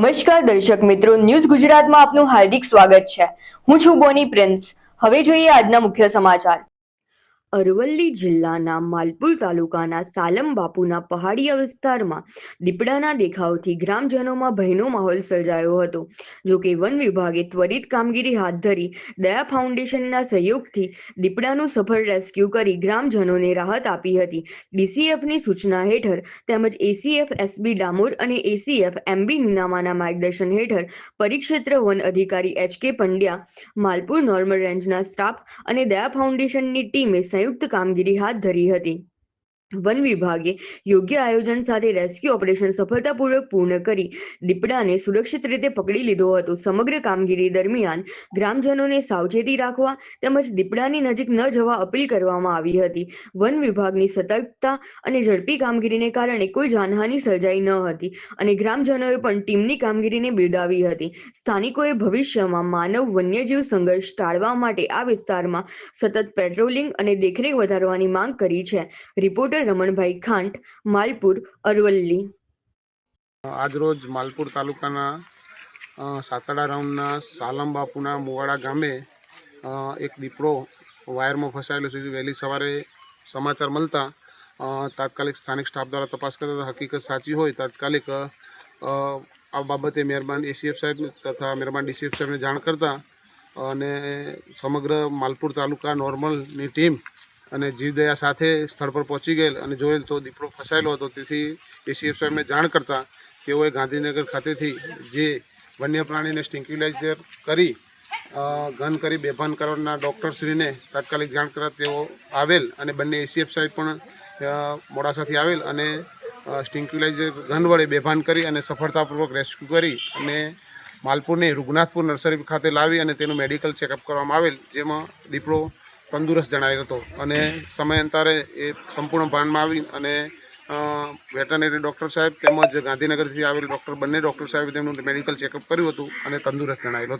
નમસ્કાર દર્શક મિત્રો, ન્યૂઝ ગુજરાતમાં આપનું હાર્દિક સ્વાગત છે। હું છું બોની પ્રિન્સ। હવે જોઈએ આજના મુખ્ય સમાચાર। અરવલ્લી જિલ્લાના માલપુર તાલુકાના સાલમ બાપુના પહાડીયા વિસ્તારમાં દીપડાના દેખાવથી ગ્રામજનોમાં ભયનો માહોલ સર્જાયો હતો। જો કે વન વિભાગે ત્વરિત કામગીરી હાથ ધરી દયા ફાઉન્ડેશનના સહયોગથી દીપડાનું સફળ રેસ્ક્યુ કરી ગ્રામજનોને રાહત આપી હતી। ડીસીએફની સૂચના હેઠળ તેમજ એસીએફ એસબી ડામોર અને એસીએફ એમબી નીનામાના માર્ગદર્શન હેઠળ પરિક્ષેત્ર વન અધિકારી એચકે પંડ્યા, માલપુર નોર્મલ રેન્જના સ્ટાફ અને દયા ફાઉન્ડેશનની ટીમે સંયુક્ત કામગીરી હાથ ધરી હતી। વન વિભાગે યોગ્ય આયોજન સાથે રેસ્ક્યુ ઓપરેશન સફળતાપૂર્વક પૂર્ણ કરી દીપડાને સુરક્ષિત રીતે પકડી લીધો હતો। સમગ્ર કામગીરી દરમિયાન ગ્રામજનોને સાવચેતી રાખવા તેમજ દીપડાની નજીક ન જવા અપીલ કરવામાં આવી હતી। વન વિભાગની સતર્કતા અને ઝડપી કામગીરીને કારણે કોઈ જાનહાનિ સર્જાઈ ન હતી અને ગ્રામજનોએ પણ ટીમની કામગીરીને બિરદાવી હતી। સ્થાનિકોએ ભવિષ્યમાં માનવ વન્યજીવ સંઘર્ષ ટાળવા માટે આ વિસ્તારમાં સતત પેટ્રોલિંગ અને દેખરેખ વધારવાની માંગ કરી છે। રિપોર્ટર રમણભાઈ ખાંટ, માલપુર, અરવલ્લી। આજરોજ માલપુર તાલુકાના સાતડા રાઉન્ડના સાલમ બાપુના મુવાડા ગામે એક દીપડો વાયરમાં ફસાયેલો છે। વહેલી સવારે સમાચાર મળતા તાત્કાલિક સ્થાનિક સ્ટાફ દ્વારા તપાસ કરતા હકીકત સાચી હોય તાત્કાલિક આ બાબતે મહેરબાન એસીએફ સાહેબ તથા મહેરબાન ડીસીએફ સાહેબને જાણ કરતા અને સમગ્ર માલપુર તાલુકા નોર્મલની ટીમ અને જીવદયા સાથે સ્થળ પર પહોંચી ગયેલ અને જોયેલ તો દીપડો ફસાયેલો હતો। તેથી એસીએફ સાહેબને જાણ કરતાં તેઓએ ગાંધીનગર ખાતેથી જે વન્ય પ્રાણીને સ્ટિંક્યુલાઇઝર કરી ઘન કરી બેભાન કરવાના ડૉક્ટરશ્રીને તાત્કાલિક જાણ કરતા તેઓ આવેલ અને બંને એસીએફ સાહેબ પણ મોડાસાથી આવેલ અને સ્ટિંક્યુલાઇઝર ઘન વડે બેભાન કરી અને સફળતાપૂર્વક રેસ્ક્યુ કરી અને માલપુરની રૂગનાથપુર નર્સરી ખાતે લાવી અને તેનું મેડિકલ ચેકઅપ કરવામાં આવેલ, જેમાં દીપડો તંદુરસ્ત જણાવેલ હતો અને સમયાંતરે એ સંપૂર્ણ ભાનમાં આવી અને વેટરનરી ડૉક્ટર સાહેબ તેમજ ગાંધીનગરથી આવેલ ડૉક્ટર બંને ડૉક્ટર સાહેબે તેમનું મેડિકલ ચેકઅપ કર્યું હતું અને તંદુરસ્ત જણાવેલ હતો।